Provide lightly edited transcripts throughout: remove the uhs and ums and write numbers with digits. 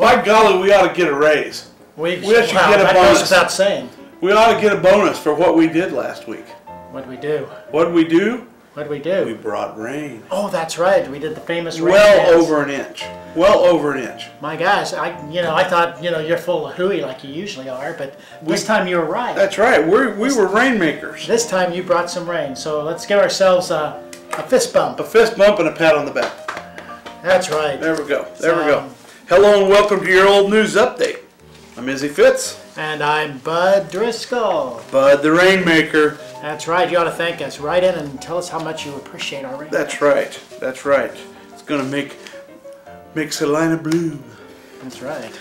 By golly, we ought to get a raise. We should get a that bonus. goes without saying. We ought to get a bonus for what we did last week. What'd we do? What did we do? What'd we do? We brought rain. Oh, that's right. We did the famous rain Well dance. over an inch. Well over an inch. My gosh, I thought, you're full of hooey like you usually are, but this time you were right. That's right. We were rainmakers. This time you brought some rain, so let's give ourselves a fist bump. A fist bump and a pat on the back. That's right. There we go. There we go. Hello and welcome to your old news update. I'm Izzy Fitz. And I'm Bud Driscoll. Bud the Rainmaker. That's right. You ought to thank us. Write in and tell us how much you appreciate our rain. That's right. That's right. It's going to make Salina bloom. That's right.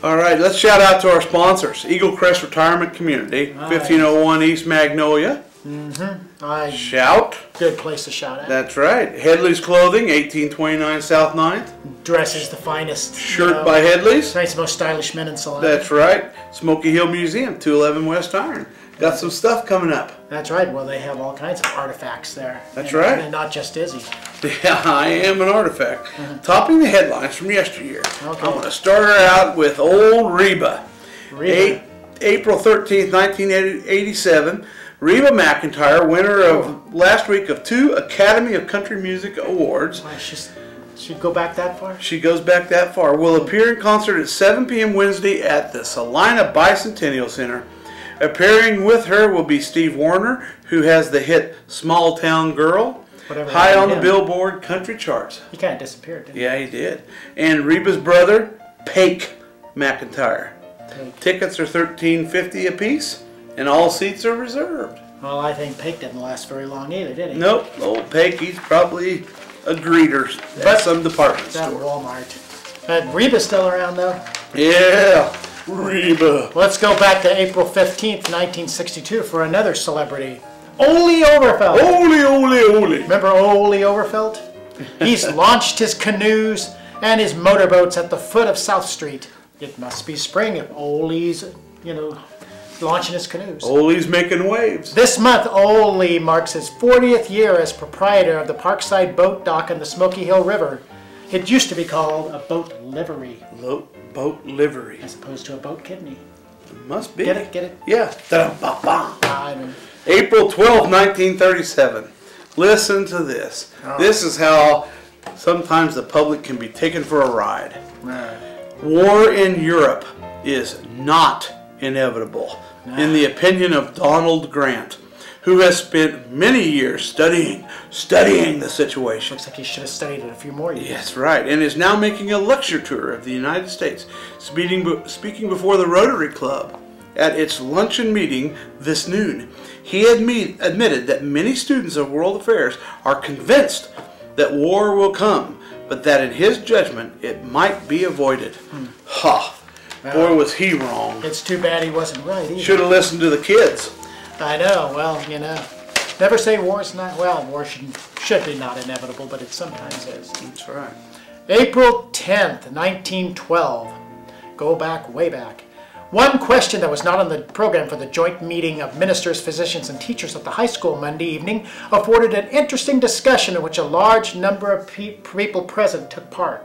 All right. Let's shout out to our sponsors. Eagle Crest Retirement Community, 1501 East Magnolia. Shout. Good place to shout at. That's right. Headley's Clothing, 1829 South 9th. Dresses the finest. Shirt by Headley's. Nice, most stylish men in Salina. That's right. Smoky Hill Museum, 211 West Iron. Got some stuff coming up. That's right. Well, they have all kinds of artifacts there. That's right. And not just Izzy. Yeah, I am an artifact. Topping the headlines from yesteryear. Okay. I'm going to start her out with old Reba. Reba. April 13th, 1987. Reba McEntire, winner of last week of 2 Academy of Country Music Awards. Wow, she'd go back that far? She goes back that far. Will appear in concert at 7 p.m. Wednesday at the Salina Bicentennial Center. Appearing with her will be Steve Wariner, who has the hit Small Town Girl, high on the Billboard country charts. He kind of disappeared, didn't he? Yeah, he did. And Reba's brother, Pake McEntire. Tickets are $13.50 a piece, and all seats are reserved. Well, I think Pake didn't last very long either, did he? Nope, old Pake, he's probably a greeter at some department store. At Walmart. Reba's still around, though? Yeah, Reba. Let's go back to April 15th, 1962 for another celebrity. Olli Overfelt. Olli. Remember Olli Overfelt? He's launched his canoes and his motorboats at the foot of South Street. It must be spring if Olli's, launching his canoes. Olli's making waves. This month, Olli marks his 40th year as proprietor of the Parkside Boat Dock on the Smoky Hill River. It used to be called a boat livery. Boat livery. As opposed to a boat kidney. It must be. Get it? Yeah. I know. April 12, 1937. Listen to this. Oh. This is how sometimes the public can be taken for a ride. Right. War in Europe is not inevitable, in the opinion of Donald Grant, who has spent many years studying the situation. Looks like he should have studied it a few more years. That's right, and is now making a lecture tour of the United States, speaking before the Rotary Club at its luncheon meeting this noon. He admitted that many students of world affairs are convinced that war will come, but that in his judgment it might be avoided. Ha! Boy, was he wrong. It's too bad he wasn't right either. Should have listened to the kids. I know. Well, never say war's not, war should be not inevitable, but it sometimes is. That's right. April 10th, 1912. Go back, way back. One question that was not on the program for the joint meeting of ministers, physicians, and teachers at the high school Monday evening afforded an interesting discussion in which a large number of people present took part.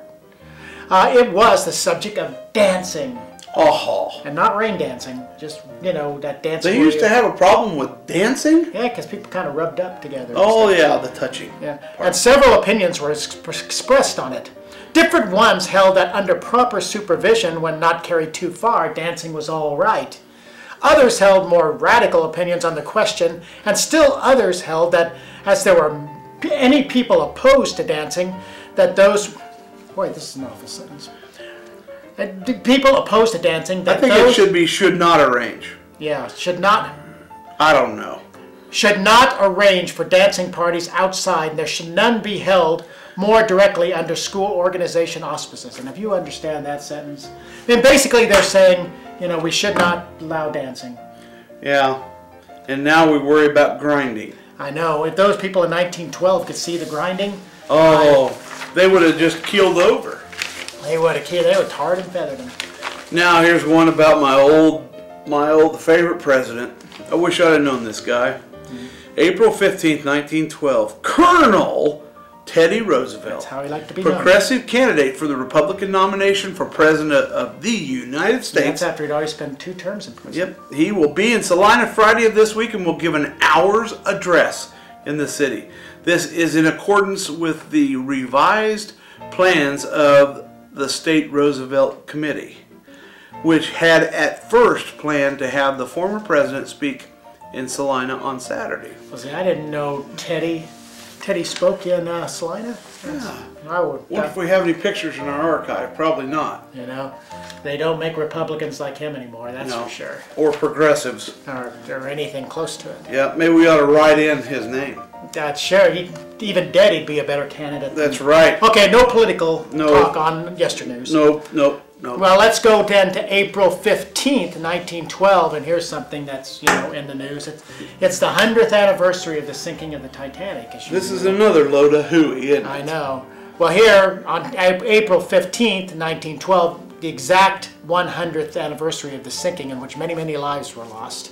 It was the subject of dancing. Oh. And not rain dancing, just, that dancing. They used to have a problem with dancing? Yeah, because people kind of rubbed up together. Oh, yeah, the touching. Yeah, and several opinions were expressed on it. Different ones held that under proper supervision, when not carried too far, dancing was all right. Others held more radical opinions on the question, and still others held that as there were any people opposed to dancing, that those... Boy, this is an awful sentence. People opposed to dancing... That I think it should be should not arrange. Yeah, should not... I don't know. Should not arrange for dancing parties outside, and there should none be held more directly under school organization auspices. And if you understand that sentence, then basically they're saying, we should not allow dancing. Yeah, and now we worry about grinding. I know. If those people in 1912 could see the grinding... Oh, they would have just keeled over. They would have tarred and feathered them. Now here's one about my old favorite president. I wish I'd have known this guy. April 15th, 1912. Colonel Teddy Roosevelt. That's how he liked to be known. Progressive candidate for the Republican nomination for President of the United States. That's after he'd already spent 2 terms in prison. Yep. He will be in Salina Friday of this week and will give an hour's address in the city. This is in accordance with the revised plans of the State Roosevelt Committee, which had at first planned to have the former president speak in Salina on Saturday. Well, see, I didn't know Teddy spoke in Salina. Yeah. I would. Wonder if we have any pictures in our archive. Probably not. You know, they don't make Republicans like him anymore, that's for sure. Or progressives. Or anything close to it. Yeah, maybe we ought to write in his name. That's sure. Even dead, he'd be a better candidate. That's right. Okay, no political talk on Yesternews. No. Well, let's go then to April 15th, 1912, and here's something that's, in the news. It's the 100th anniversary of the sinking of the Titanic. This is another load of hooey, isn't it? I know. Well, here, on April 15th, 1912, the exact 100th anniversary of the sinking, in which many, many lives were lost,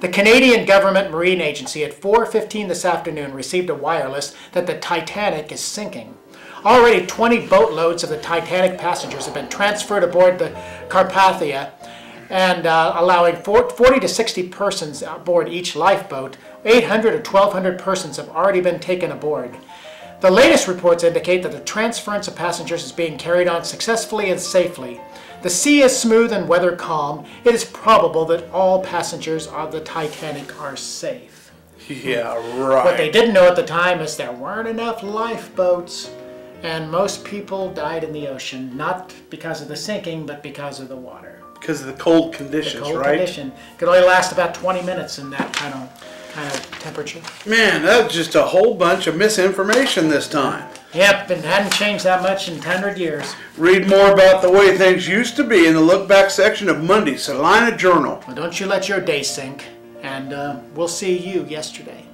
the Canadian Government Marine Agency at 4:15 this afternoon received a wireless that the Titanic is sinking. Already 20 boatloads of the Titanic passengers have been transferred aboard the Carpathia, and allowing 40 to 60 persons aboard each lifeboat. 800 or 1,200 persons have already been taken aboard. The latest reports indicate that the transference of passengers is being carried on successfully and safely. The sea is smooth and weather calm. It is probable that all passengers of the Titanic are safe. Yeah, right. What they didn't know at the time is there weren't enough lifeboats, and most people died in the ocean, not because of the sinking, but because of the water. Because of the cold conditions, the cold right? condition could only last about 20 minutes in that kind of temperature. Man, that's just a whole bunch of misinformation this time. Yep, and hadn't changed that much in 100 years. Read more about the way things used to be in the look back section of Monday's Salina Journal. Well, don't you let your day sink, and we'll see you yesterday.